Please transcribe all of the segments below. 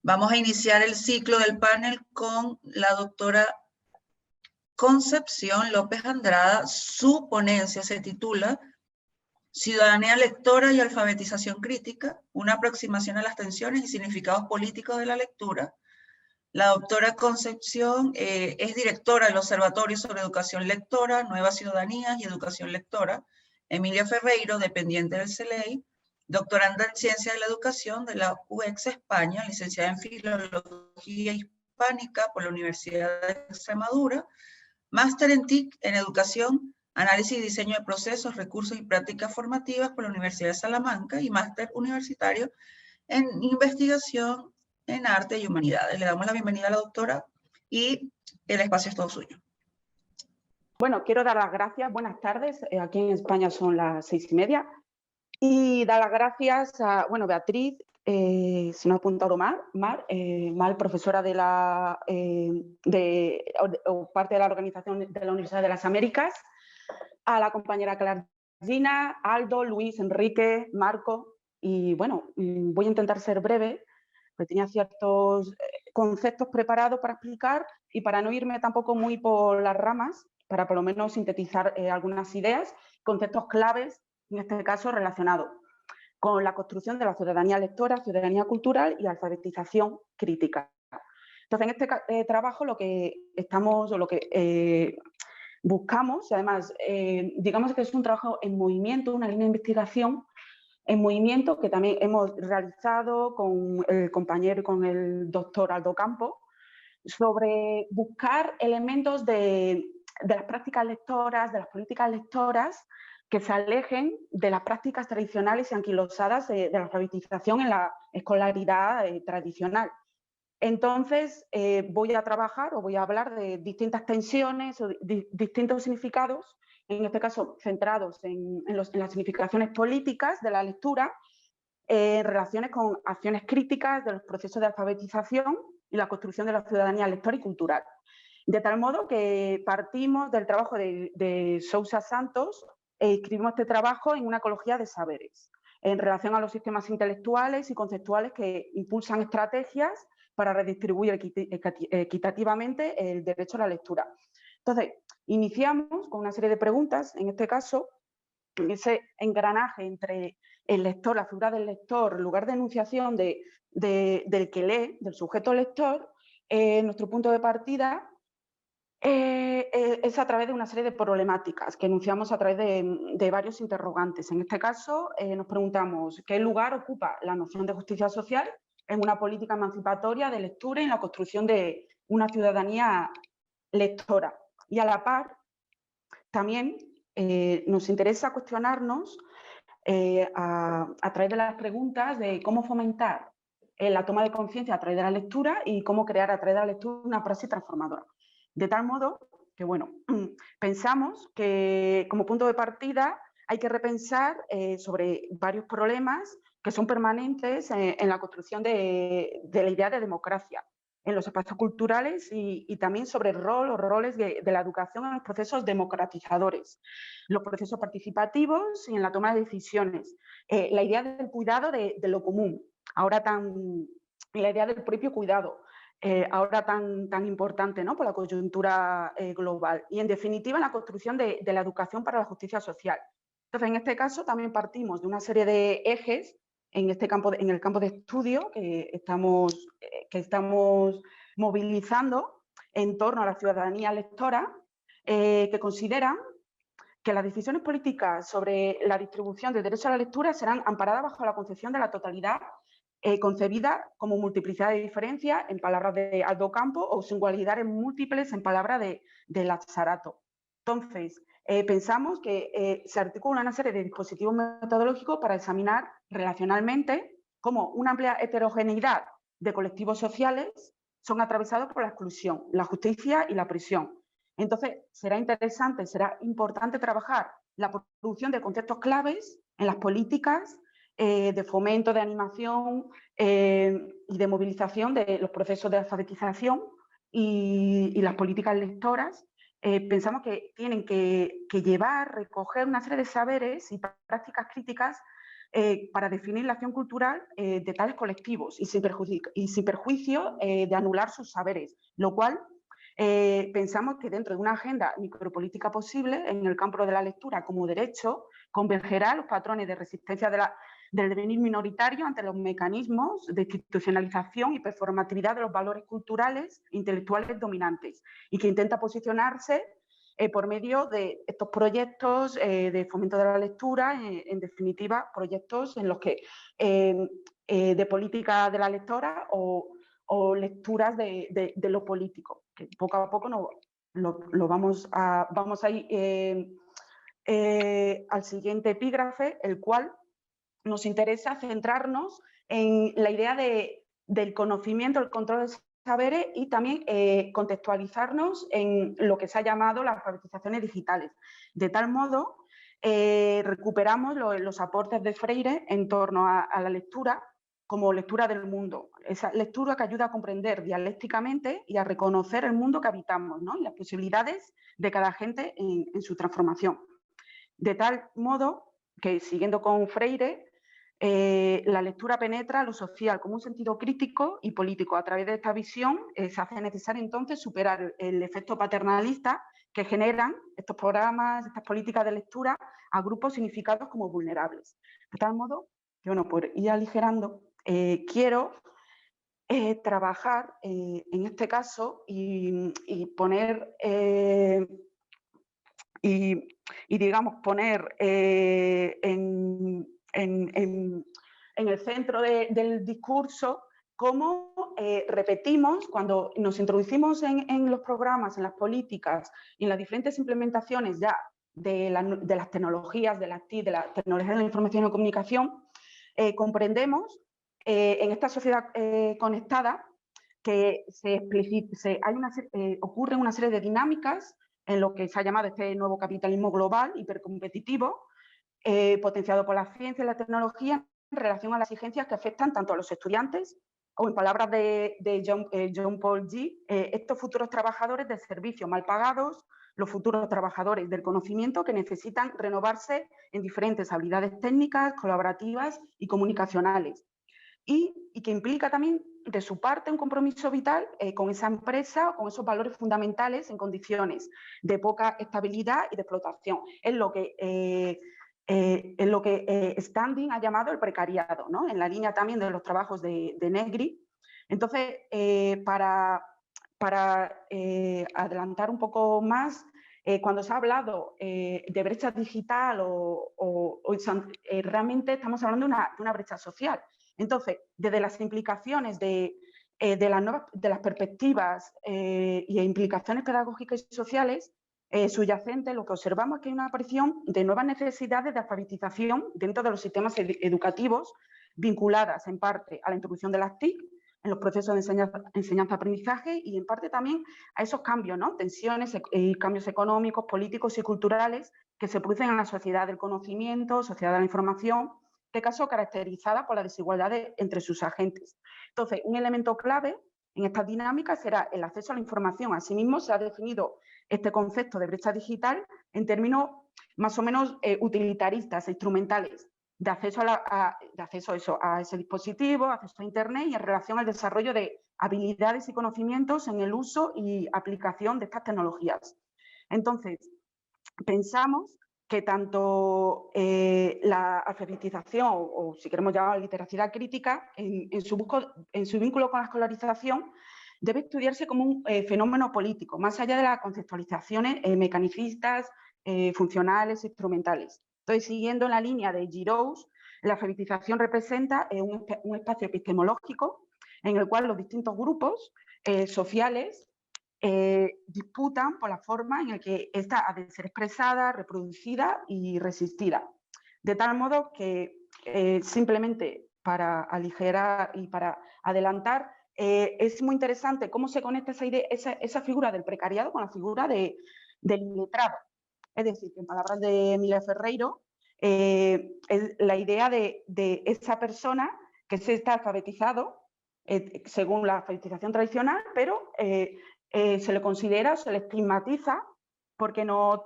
Vamos a iniciar el ciclo del panel con la doctora Concepción López Andrada. Su ponencia se titula Ciudadanía lectora y alfabetización crítica, una aproximación a las tensiones y significados políticos de la lectura. La doctora Concepción es directora del Observatorio sobre Educación Lectora, Nuevas Ciudadanías y Educación Lectora, Emilia Ferreiro, dependiente del CELEI, doctoranda en Ciencias de la Educación de la UEX España, licenciada en Filología Hispánica por la Universidad de Extremadura, máster en TIC en Educación, Análisis y Diseño de Procesos, Recursos y Prácticas Formativas por la Universidad de Salamanca y máster universitario en Investigación en Arte y Humanidades. Le damos la bienvenida a la doctora y el espacio es todo suyo. Bueno, quiero dar las gracias, buenas tardes, aquí en España son las 6:30, y dar las gracias a, Beatriz, si no he apuntado mal, profesora de parte de la Organización de la Universidad de las Américas, a la compañera Clargina, Aldo, Luis, Enrique, Marco, y bueno, voy a intentar ser breve, porque tenía ciertos conceptos preparados para explicar y para no irme tampoco muy por las ramas, para por lo menos sintetizar algunas ideas, conceptos claves, en este caso relacionados con la construcción de la ciudadanía lectora, ciudadanía cultural y alfabetización crítica. Entonces, en este trabajo lo que buscamos, y además, digamos que es un trabajo en movimiento, una línea de investigación en movimiento que también hemos realizado con el compañero, con el doctor Aldo Campo, sobre buscar elementos de las prácticas lectoras, de las políticas lectoras, que se alejen de las prácticas tradicionales y anquilosadas de la alfabetización en la escolaridad tradicional. Entonces, voy a trabajar o voy a hablar de distintas tensiones o distintos significados, en este caso centrados en las significaciones políticas de la lectura, en relaciones con acciones críticas de los procesos de alfabetización y la construcción de la ciudadanía lectora y cultural. De tal modo que partimos del trabajo de Sousa Santos e inscribimos este trabajo en una ecología de saberes, en relación a los sistemas intelectuales y conceptuales que impulsan estrategias para redistribuir equitativamente el derecho a la lectura. Entonces, iniciamos con una serie de preguntas, en este caso, ese engranaje entre el lector, la figura del lector, el lugar de enunciación del que lee, del sujeto lector, nuestro punto de partida es a través de una serie de problemáticas que enunciamos a través de varios interrogantes. En este caso, nos preguntamos qué lugar ocupa la noción de justicia social en una política emancipatoria de lectura y en la construcción de una ciudadanía lectora. Y a la par, también nos interesa cuestionarnos a través de las preguntas de cómo fomentar la toma de conciencia a través de la lectura y cómo crear a través de la lectura una praxis transformadora. De tal modo que, bueno, pensamos que como punto de partida hay que repensar sobre varios problemas que son permanentes en la construcción de la idea de democracia en los espacios culturales y también sobre los roles de la educación en los procesos democratizadores, los procesos participativos y en la toma de decisiones, la idea del cuidado de lo común, la idea del propio cuidado, ahora tan importante, ¿no?, por la coyuntura global, y en definitiva la construcción de la educación para la justicia social. Entonces, en este caso también partimos de una serie de ejes en el campo de estudio que estamos movilizando en torno a la ciudadanía lectora, que consideran que las decisiones políticas sobre la distribución del derecho a la lectura serán amparadas bajo la concepción de la totalidad concebida como multiplicidad de diferencias, en palabras de Aldo Campo, o singularidades múltiples, en palabras de Lazzarato. Entonces, pensamos que se articula una serie de dispositivos metodológicos para examinar relacionalmente cómo una amplia heterogeneidad de colectivos sociales son atravesados por la exclusión, la justicia y la prisión. Entonces, será importante trabajar la producción de conceptos claves en las políticas de fomento, de animación y de movilización de los procesos de alfabetización y las políticas lectoras. Pensamos que tienen que recoger una serie de saberes y prácticas críticas para definir la acción cultural de tales colectivos y sin perjuicio de anular sus saberes, lo cual pensamos que dentro de una agenda micropolítica posible, en el campo de la lectura como derecho, convergerá los patrones de resistencia del devenir minoritario ante los mecanismos de institucionalización y performatividad de los valores culturales e intelectuales dominantes, y que intenta posicionarse por medio de estos proyectos de fomento de la lectura, en definitiva, proyectos en los que de política de la lectora o lecturas de lo político, que poco a poco lo vamos a ir al siguiente epígrafe, el cual nos interesa centrarnos en la idea del conocimiento, el control de saberes y también contextualizarnos en lo que se ha llamado las alfabetizaciones digitales. De tal modo, recuperamos los aportes de Freire en torno a la lectura como lectura del mundo. Esa lectura que ayuda a comprender dialécticamente y a reconocer el mundo que habitamos, ¿no? Y las posibilidades de cada gente en su transformación. De tal modo que, siguiendo con Freire, la lectura penetra lo social como un sentido crítico y político. A través de esta visión se hace necesario entonces superar el efecto paternalista que generan estos programas, estas políticas de lectura a grupos significados como vulnerables. De tal modo que, bueno, por ir aligerando, quiero trabajar en este caso y poner digamos, poner en el centro del discurso cómo repetimos, cuando nos introducimos en los programas, en las políticas y en las diferentes implementaciones ya de las tecnologías, de las TIC, de la tecnología de la información y la comunicación, comprendemos en esta sociedad conectada que ocurre una serie de dinámicas en lo que se ha llamado este nuevo capitalismo global, hipercompetitivo, potenciado por la ciencia y la tecnología en relación a las exigencias que afectan tanto a los estudiantes o, en palabras de John Paul G., estos futuros trabajadores del servicio mal pagados, los futuros trabajadores del conocimiento que necesitan renovarse en diferentes habilidades técnicas, colaborativas y comunicacionales. Y que implica también, de su parte, un compromiso vital con esa empresa, con esos valores fundamentales en condiciones de poca estabilidad y de explotación. Es lo que Standing ha llamado el precariado, ¿no? En la línea también de los trabajos de Negri. Entonces, para adelantar un poco más, cuando se ha hablado de brecha digital realmente estamos hablando de una brecha social. Entonces, desde las implicaciones de las perspectivas y implicaciones pedagógicas y sociales subyacentes, lo que observamos es que hay una aparición de nuevas necesidades de alfabetización dentro de los sistemas educativos, vinculadas en parte a la introducción de las TIC en los procesos de enseñanza-aprendizaje y en parte también a esos cambios, ¿no? Tensiones y cambios económicos, políticos y culturales que se producen en la sociedad del conocimiento, sociedad de la información, en este caso caracterizada por las desigualdades entre sus agentes. Entonces, un elemento clave en estas dinámicas será el acceso a la información. Asimismo, se ha definido este concepto de brecha digital en términos más o menos utilitaristas e instrumentales, de acceso a ese dispositivo, acceso a Internet y en relación al desarrollo de habilidades y conocimientos en el uso y aplicación de estas tecnologías. Entonces, pensamos que tanto la alfabetización, o si queremos llamar literacidad crítica, en su vínculo con la escolarización, debe estudiarse como un fenómeno político, más allá de las conceptualizaciones mecanicistas, funcionales, instrumentales. Entonces, siguiendo en la línea de Giroux, la alfabetización representa un espacio epistemológico en el cual los distintos grupos sociales disputan por la forma en la que esta ha de ser expresada, reproducida y resistida. De tal modo que simplemente para aligerar y para adelantar, es muy interesante cómo se conecta esa figura del precariado con la figura del iletrado. Es decir, que en palabras de Emilia Ferreiro, es la idea de esa persona que se está alfabetizado según la alfabetización tradicional, pero se le considera, se le estigmatiza porque no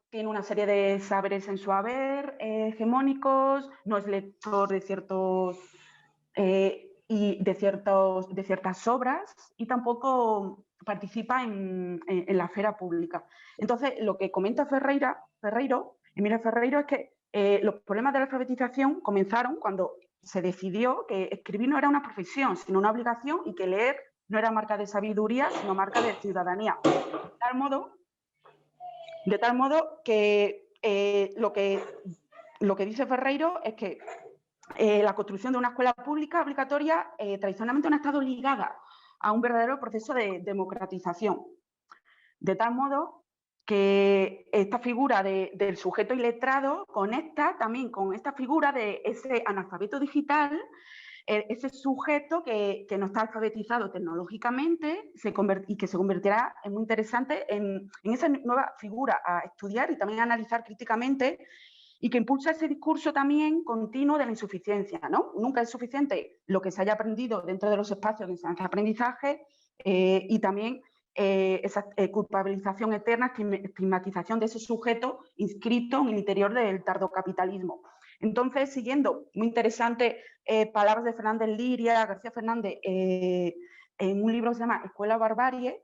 tiene una serie de saberes en su haber, hegemónicos, no es lector de ciertos y de ciertas obras, y tampoco participa en la esfera pública. Entonces, lo que comenta Emilio Ferreiro, es que los problemas de la alfabetización comenzaron cuando se decidió que escribir no era una profesión, sino una obligación, y que leer no era marca de sabiduría, sino marca de ciudadanía. De tal modo que lo que dice Ferreiro es que la construcción de una escuela pública obligatoria tradicionalmente no ha estado ligada a un verdadero proceso de democratización. De tal modo que esta figura del sujeto iletrado conecta también con esta figura de ese analfabeto digital, ese sujeto que no está alfabetizado tecnológicamente y que se convertirá, es muy interesante, en esa nueva figura a estudiar y también a analizar críticamente, y que impulsa ese discurso también continuo de la insuficiencia, ¿no? Nunca es suficiente lo que se haya aprendido dentro de los espacios de enseñanza-aprendizaje, y también esa culpabilización eterna, estigmatización de ese sujeto inscrito en el interior del tardocapitalismo. Entonces, siguiendo, muy interesante, palabras de Fernández Liria, García Fernández, en un libro que se llama Escuela Barbarie,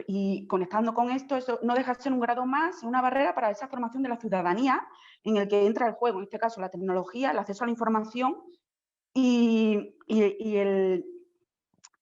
y conectando con esto, eso no deja de ser un grado más, una barrera para esa formación de la ciudadanía, en el que entra el juego, en este caso la tecnología, el acceso a la información y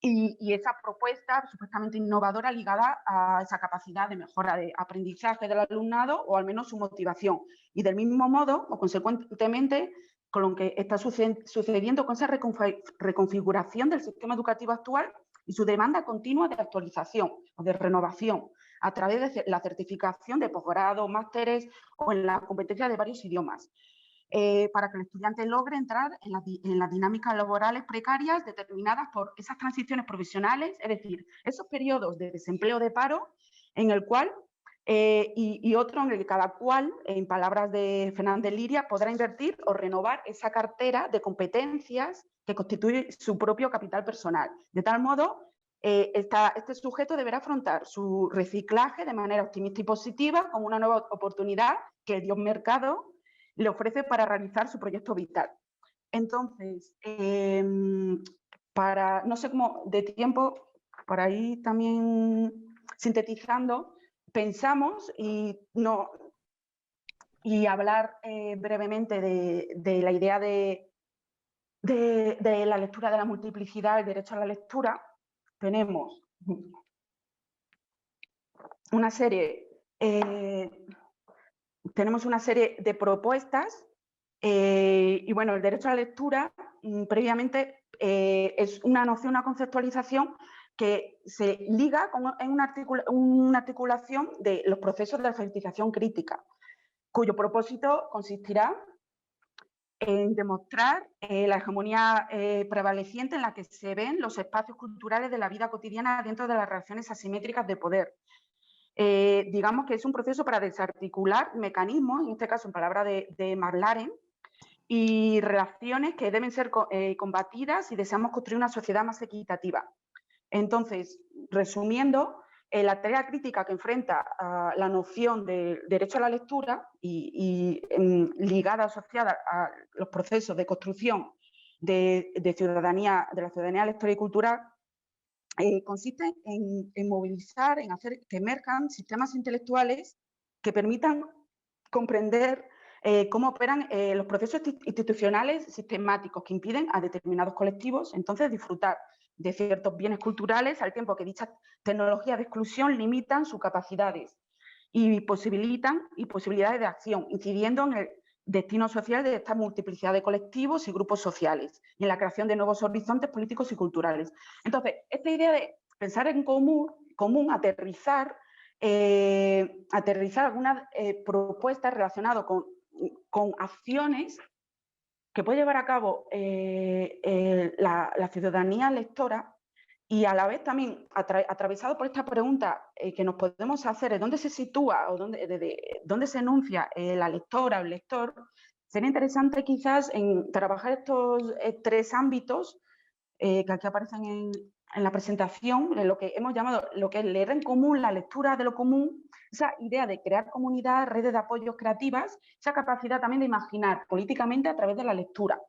esa propuesta supuestamente innovadora ligada a esa capacidad de mejora de aprendizaje del alumnado, o al menos su motivación. Y del mismo modo, o consecuentemente, con lo que está sucediendo con esa reconfiguración del sistema educativo actual y su demanda continua de actualización o de renovación a través de la certificación de posgrado, másteres o en la competencia de varios idiomas. Para que el estudiante logre entrar en las dinámicas laborales precarias determinadas por esas transiciones profesionales, es decir, esos periodos de desempleo, de paro, en el cual, y otro en el que cada cual, en palabras de Fernández Liria, podrá invertir o renovar esa cartera de competencias que constituye su propio capital personal. De tal modo, este sujeto deberá afrontar su reciclaje de manera optimista y positiva como una nueva oportunidad que el Dios mercado le ofrece para realizar su proyecto vital. Entonces, no sé cómo de tiempo, por ahí también sintetizando, pensamos y hablar brevemente de la idea de la lectura de la multiplicidad, el derecho a la lectura. Tenemos una serie de propuestas, y bueno, el derecho a la lectura previamente es una noción, una conceptualización que se liga en una articulación de los procesos de alfabetización crítica, cuyo propósito consistirá en demostrar la hegemonía prevaleciente en la que se ven los espacios culturales de la vida cotidiana dentro de las relaciones asimétricas de poder. Digamos que es un proceso para desarticular mecanismos, en este caso en palabras de Marlaren, y relaciones que deben ser combatidas si deseamos construir una sociedad más equitativa. Entonces, resumiendo, la tarea crítica que enfrenta a la noción de derecho a la lectura y ligada, asociada a los procesos de construcción de la ciudadanía lectora y cultural, consiste en movilizar, en hacer que emerjan sistemas intelectuales que permitan comprender cómo operan los procesos institucionales sistemáticos que impiden a determinados colectivos entonces disfrutar de ciertos bienes culturales, al tiempo que dichas tecnologías de exclusión limitan sus capacidades y posibilidades de acción, incidiendo en el destino social de esta multiplicidad de colectivos y grupos sociales y en la creación de nuevos horizontes políticos y culturales. Entonces, esta idea de pensar en común, aterrizar algunas propuestas relacionadas con acciones que puede llevar a cabo la ciudadanía lectora, y a la vez también atravesado por esta pregunta que nos podemos hacer de dónde se sitúa o dónde se enuncia la lectora o el lector. Sería interesante quizás en trabajar estos tres ámbitos que aquí aparecen en la presentación, en lo que hemos llamado lo que es leer en común, la lectura de lo común, esa idea de crear comunidad, redes de apoyos creativas, esa capacidad también de imaginar políticamente a través de la lectura.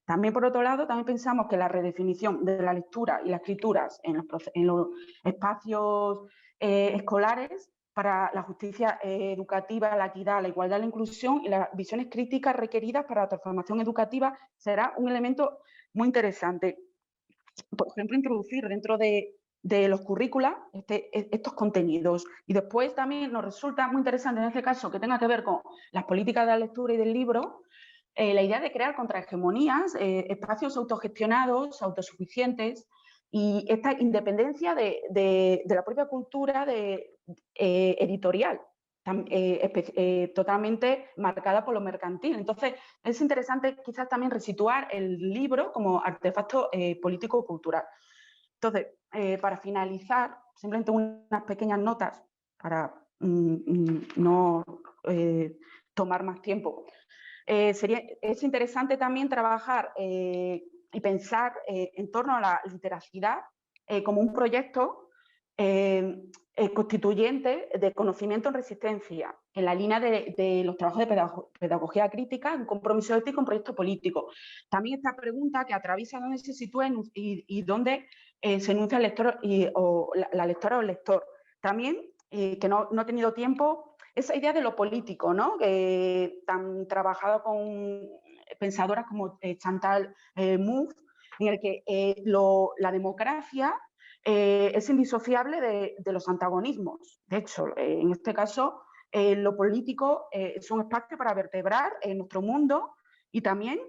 También, por otro lado, también pensamos que la redefinición de la lectura y las escrituras en los espacios escolares para la justicia educativa, la equidad, la igualdad, la inclusión y las visiones críticas requeridas para la transformación educativa será un elemento muy interesante. Por ejemplo, introducir dentro de los currícula estos contenidos. Y después también nos resulta muy interesante en este caso que tenga que ver con las políticas de la lectura y del libro, la idea de crear contrahegemonías, espacios autogestionados, autosuficientes, y esta independencia de la propia cultura editorial, totalmente marcada por lo mercantil. Entonces, es interesante quizás también resituar el libro como artefacto político-cultural. Entonces, para finalizar, simplemente unas pequeñas notas para no tomar más tiempo. Es interesante también trabajar y pensar en torno a la literacidad como un proyecto constituyente de conocimiento en resistencia, en la línea de los trabajos de pedagogía crítica, un compromiso ético, un proyecto político. También esta pregunta que atraviesa dónde se sitúa y dónde se enuncia el lector o la lectora o el lector. También, que no he tenido tiempo, esa idea de lo político, ¿no? Tan trabajado con pensadoras como Chantal Mouffe, en el que la democracia es indisociable de los antagonismos. De hecho, en este caso, lo político es un espacio para vertebrar nuestro mundo y también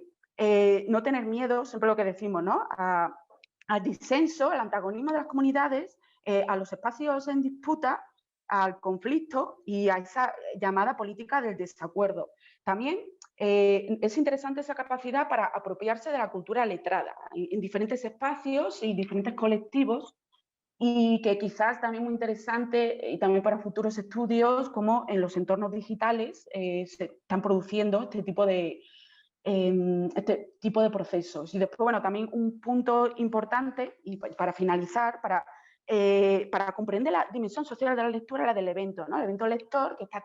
no tener miedo, siempre lo que decimos, ¿no? Al disenso, al antagonismo de las comunidades, a los espacios en disputa, al conflicto y a esa llamada política del desacuerdo. También es interesante esa capacidad para apropiarse de la cultura letrada en diferentes espacios y diferentes colectivos, y que quizás también muy interesante y también para futuros estudios, como en los entornos digitales se están produciendo este tipo de procesos. Y después, bueno, también un punto importante, y para finalizar, para comprender la dimensión social de la lectura, la del evento, ¿no? El evento lector, que está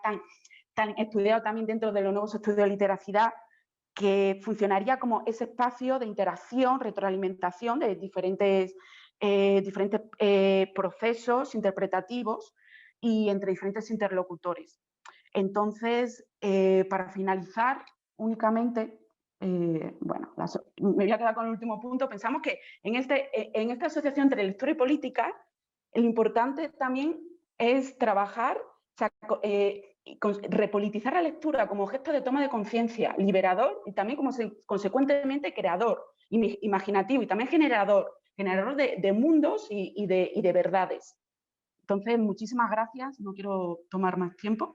tan estudiado también dentro de los nuevos estudios de literacidad, que funcionaría como ese espacio de interacción, retroalimentación de diferentes procesos interpretativos y entre diferentes interlocutores. Entonces, para finalizar, únicamente, bueno, me voy a quedar con el último punto. Pensamos que en esta asociación entre lectura y política, lo importante también es trabajar, repolitizar la lectura como gesto de toma de conciencia, liberador y también como consecuentemente creador, imaginativo y también generador de mundos y de verdades. Entonces, muchísimas gracias, no quiero tomar más tiempo.